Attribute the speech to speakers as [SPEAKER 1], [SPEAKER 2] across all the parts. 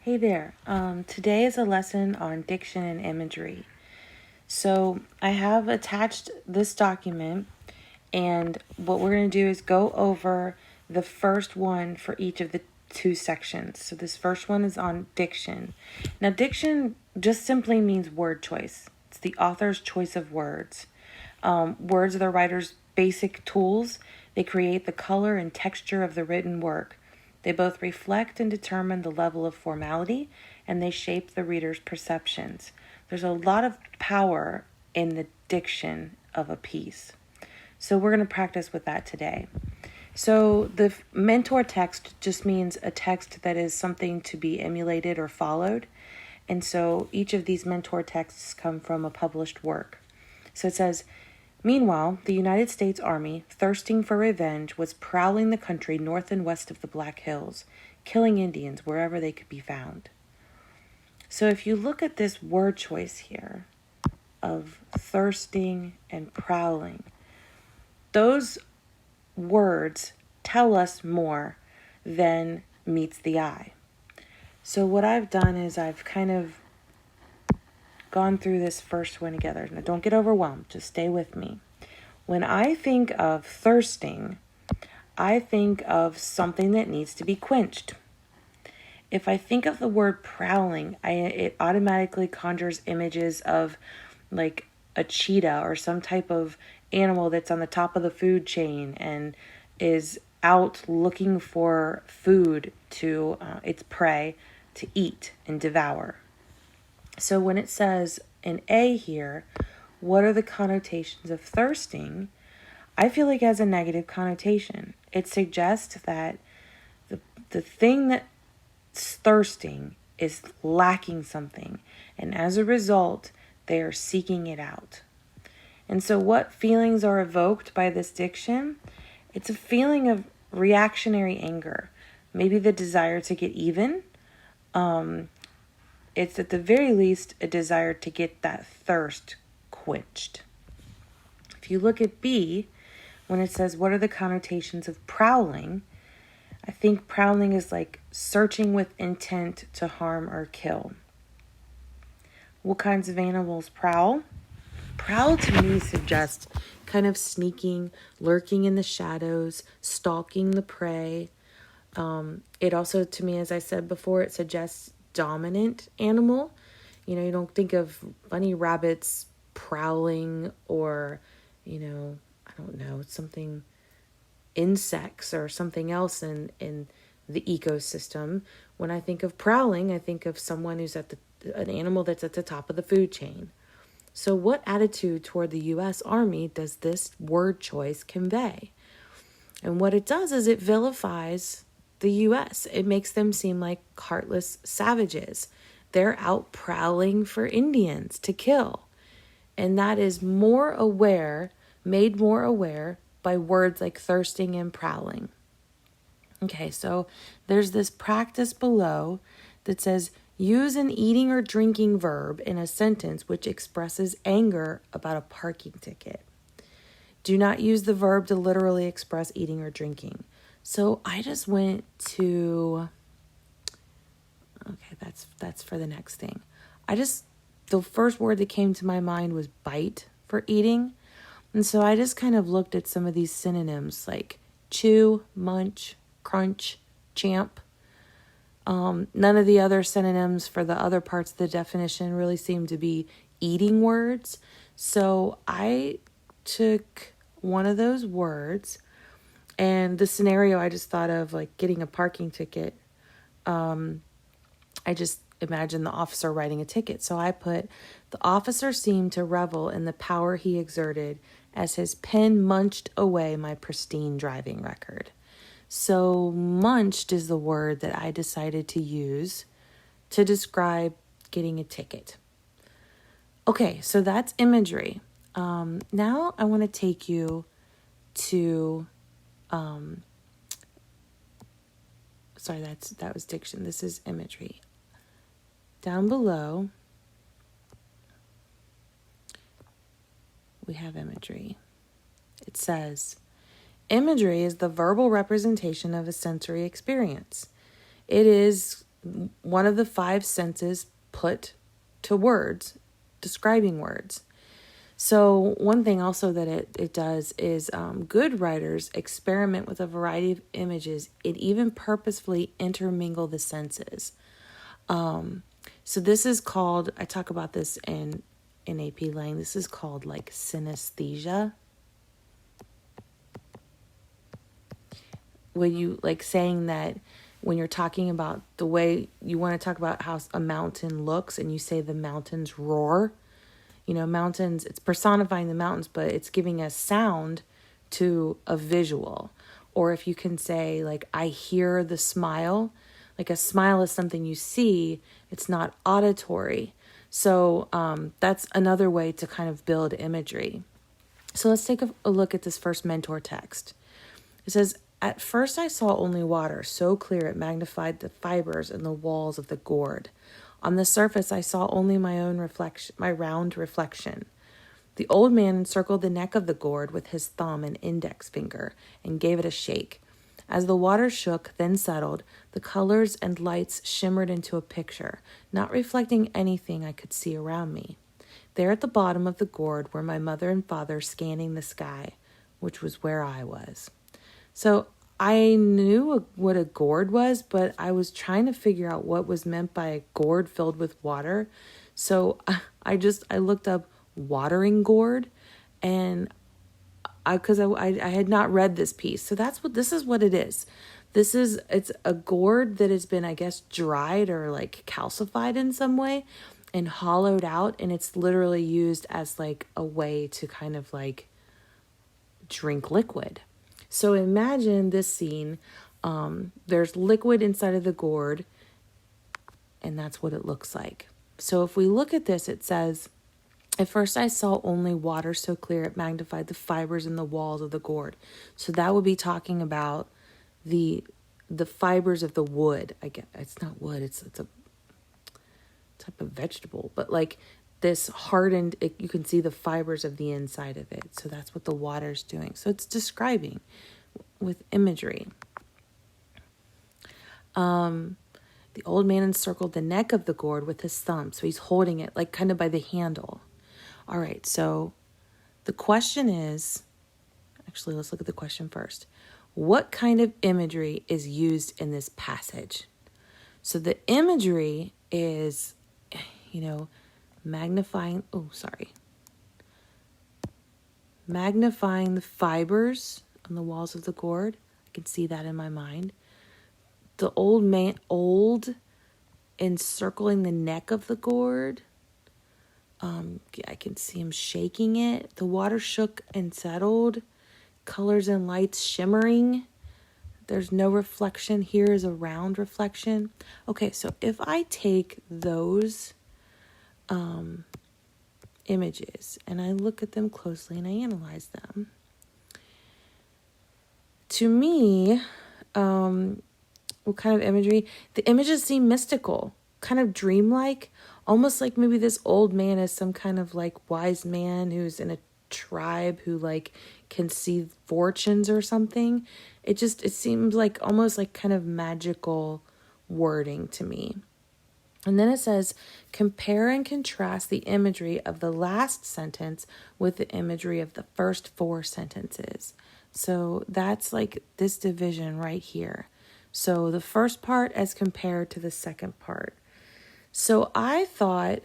[SPEAKER 1] Hey there. Today is a lesson on diction and imagery. So I have attached this document, and what we're going to do is go over the first one for each of the two sections. So this first one is on diction. Now, diction just simply means word choice. It's the author's choice of words. Words are the writer's basic tools. They create the color and texture of the written work. They both reflect and determine the level of formality, and they shape the reader's perceptions. There's a lot of power in the diction of a piece. So we're going to practice with that today. So the mentor text just means a text that is something to be emulated or followed. And so each of these mentor texts come from a published work. So it says, meanwhile, the United States Army, thirsting for revenge, was prowling the country north and west of the Black Hills, killing Indians wherever they could be found. So if you look at this word choice here of thirsting and prowling, those words tell us more than meets the eye. So what I've done is I've kind of gone through this first one together. Now don't get overwhelmed, just stay with me. When I think of thirsting, I think of something that needs to be quenched. If I think of the word prowling, it automatically conjures images of like a cheetah or some type of animal that's on the top of the food chain and is out looking for food to its prey to eat and devour. So when it says in A here, what are the connotations of thirsting? I feel like it has a negative connotation. It suggests that the thing that's thirsting is lacking something, and as a result, they are seeking it out. And so what feelings are evoked by this diction? It's a feeling of reactionary anger, maybe the desire to get even. It's at the very least a desire to get that thirst quenched. If you look at B, when it says, what are the connotations of prowling? I think prowling is like searching with intent to harm or kill. What kinds of animals prowl? Prowl to me suggests kind of sneaking, lurking in the shadows, stalking the prey. It also, to me, as I said before, it suggests dominant animal. You know, you don't think of bunny rabbits prowling or, I don't know, something, insects or something else in the ecosystem. When I think of prowling, I think of someone who's an animal that's at the top of the food chain. So what attitude toward the U.S. Army does this word choice convey? And what it does is it vilifies the U.S. It makes them seem like heartless savages. They're out prowling for Indians to kill. And that is made more aware by words like thirsting and prowling. Okay, so there's this practice below that says, use an eating or drinking verb in a sentence which expresses anger about a parking ticket. Do not use the verb to literally express eating or drinking. So I just went to, okay, that's for the next thing. The first word that came to my mind was bite for eating. And so I just kind of looked at some of these synonyms like chew, munch, crunch, champ. None of the other synonyms for the other parts of the definition really seem to be eating words. So I took one of those words, and the scenario I just thought of, like getting a parking ticket. I just imagined the officer writing a ticket. So I put, the officer seemed to revel in the power he exerted as his pen munched away my pristine driving record. So munched is the word that I decided to use to describe getting a ticket. Okay, so that's imagery. Now I want to take you to, that was diction. This is imagery. Down below, we have imagery. It says, imagery is the verbal representation of a sensory experience. It is one of the five senses put to words, describing words. So one thing also that it does is good writers experiment with a variety of images and even purposefully intermingle the senses. So this is called, I talk about this in AP Lang, this is called like synesthesia. When you like saying that when you're talking about the way you want to talk about how a mountain looks and you say the mountains roar, mountains, it's personifying the mountains, but it's giving a sound to a visual. Or if you can say like, I hear the smile, like a smile is something you see, it's not auditory. So that's another way to kind of build imagery. So let's take a look at this first mentor text. It says, at first I saw only water, so clear it magnified the fibers in the walls of the gourd. On the surface I saw only my own reflection, my round reflection. The old man encircled the neck of the gourd with his thumb and index finger and gave it a shake. As the water shook, then settled, the colors and lights shimmered into a picture, not reflecting anything I could see around me. There at the bottom of the gourd were my mother and father scanning the sky, which was where I was. So I knew what a gourd was, but I was trying to figure out what was meant by a gourd filled with water. So I looked up watering gourd, and I had not read this piece. So this is what it is. It's a gourd that has been, I guess, dried or like calcified in some way and hollowed out. And it's literally used as like a way to kind of like drink liquid. So imagine this scene. There's liquid inside of the gourd, and that's what it looks like. So if we look at this, it says, at first I saw only water so clear it magnified the fibers in the walls of the gourd. So that would be talking about the fibers of the wood. I guess it's not wood, it's a type of vegetable, but like this hardened, you can see the fibers of the inside of it. So that's what the water's doing. So it's describing with imagery. The old man encircled the neck of the gourd with his thumb. So he's holding it like kind of by the handle. All right, so the question is, actually, let's look at the question first. What kind of imagery is used in this passage? So the imagery is, magnifying the fibers on the walls of the gourd. I can see that in my mind. The old encircling the neck of the gourd. I can see him shaking it. The water shook and settled. Colors and lights shimmering. There's no reflection. Here is a round reflection. Okay, so if I take those images and I look at them closely and I analyze them, to me, what kind of imagery? The images seem mystical, kind of dreamlike, almost like maybe this old man is some kind of like wise man who's in a tribe who like can see fortunes or something. It seems like almost like kind of magical wording to me. And then it says, compare and contrast the imagery of the last sentence with the imagery of the first four sentences. So that's like this division right here. So the first part as compared to the second part. So I thought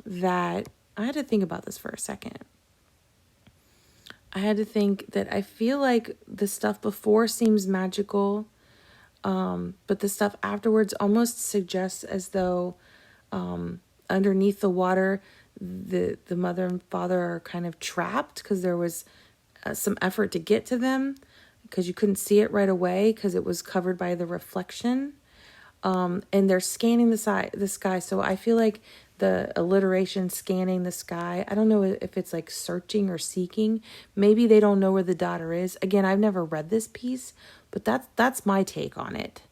[SPEAKER 1] that I had to think about this for a second. I had to think that I feel like the stuff before seems magical, but the stuff afterwards almost suggests as though underneath the water, the mother and father are kind of trapped because there was some effort to get to them because you couldn't see it right away because it was covered by the reflection. And they're scanning the sky. So I feel like the alliteration scanning the sky, I don't know if it's like searching or seeking. Maybe they don't know where the daughter is. Again, I've never read this piece, but that's my take on it.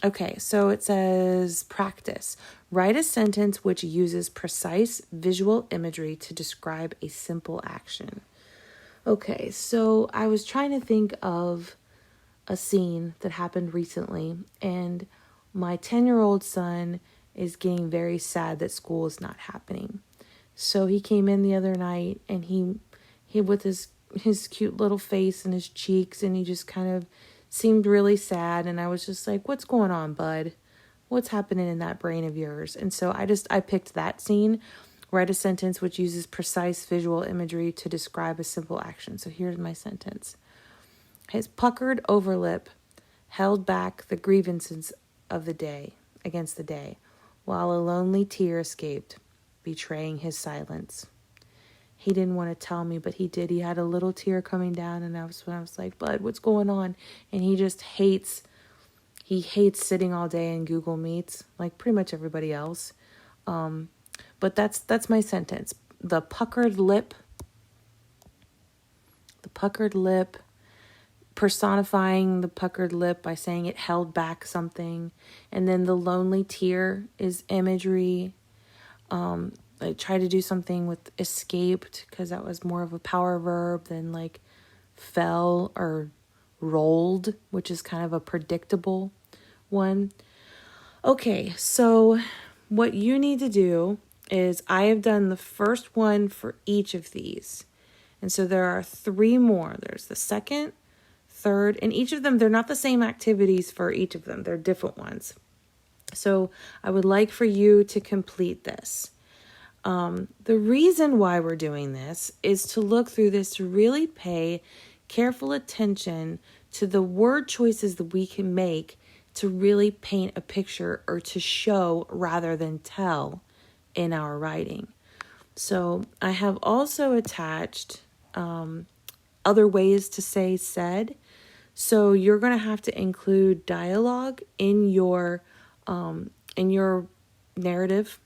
[SPEAKER 1] Okay, so it says practice. Write a sentence which uses precise visual imagery to describe a simple action. Okay, so I was trying to think of a scene that happened recently, and my 10-year-old son is getting very sad that school is not happening. So he came in the other night, and he with his cute little face and his cheeks, and he just kind of seemed really sad. And I was just like, what's going on, bud? What's happening in that brain of yours? And so I picked that scene. Write a sentence which uses precise visual imagery to describe a simple action. So here's my sentence. His puckered overlip held back the grievances of the day against the day, while a lonely tear escaped, betraying his silence. He didn't want to tell me, but he did. He had a little tear coming down, and I was like, bud, what's going on? And he just hates sitting all day in Google Meets, like pretty much everybody else. But that's my sentence. The puckered lip, personifying the puckered lip by saying it held back something. And then the lonely tear is imagery. I tried to do something with escaped, because that was more of a power verb than like fell or rolled, which is kind of a predictable one. Okay, so what you need to do is, I have done the first one for each of these. And so there are 3 more. There's the second, third, and each of them, they're not the same activities for each of them. They're different ones. So I would like for you to complete this. The reason why we're doing this is to look through this, to really pay careful attention to the word choices that we can make to really paint a picture, or to show rather than tell in our writing. So I have also attached other ways to say said. So you're going to have to include dialogue in your narrative.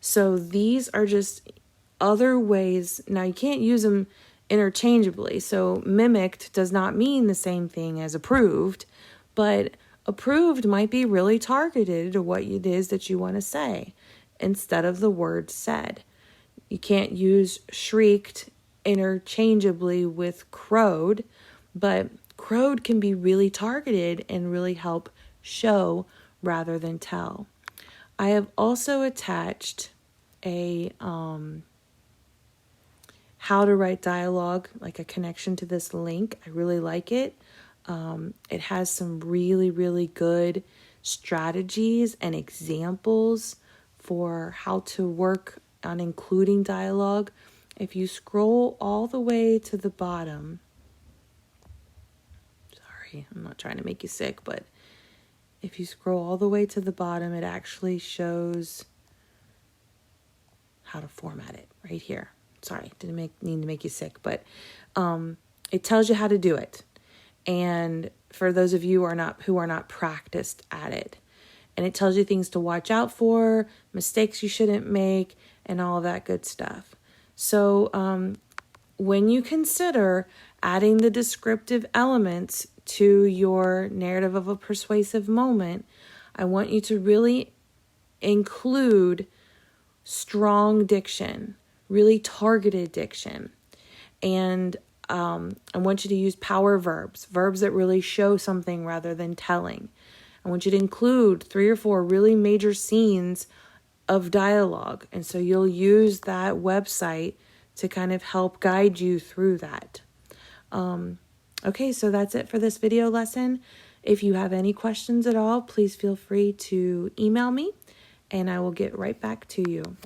[SPEAKER 1] So these are just other ways. Now you can't use them interchangeably. So mimicked does not mean the same thing as approved, but approved might be really targeted to what it is that you want to say instead of the word said. You can't use shrieked interchangeably with crowed, but crowed can be really targeted and really help show rather than tell. I have also attached a how to write dialogue, like a connection to this link. I really like it. It has some really, really good strategies and examples for how to work on including dialogue. If you scroll all the way to the bottom, sorry, I'm not trying to make you sick, but if you scroll all the way to the bottom, it actually shows how to format it right here. Sorry, didn't need to make you sick, but it tells you how to do it. And for those of you who are not practiced at it, and it tells you things to watch out for, mistakes you shouldn't make, and all of that good stuff. So when you consider adding the descriptive elements to your narrative of a persuasive moment, I want you to really include strong diction, really targeted diction. And I want you to use power verbs that really show something rather than telling. I want you to include 3 or 4 really major scenes of dialogue. And so you'll use that website to kind of help guide you through that. Okay, so that's it for this video lesson. If you have any questions at all, please feel free to email me and I will get right back to you.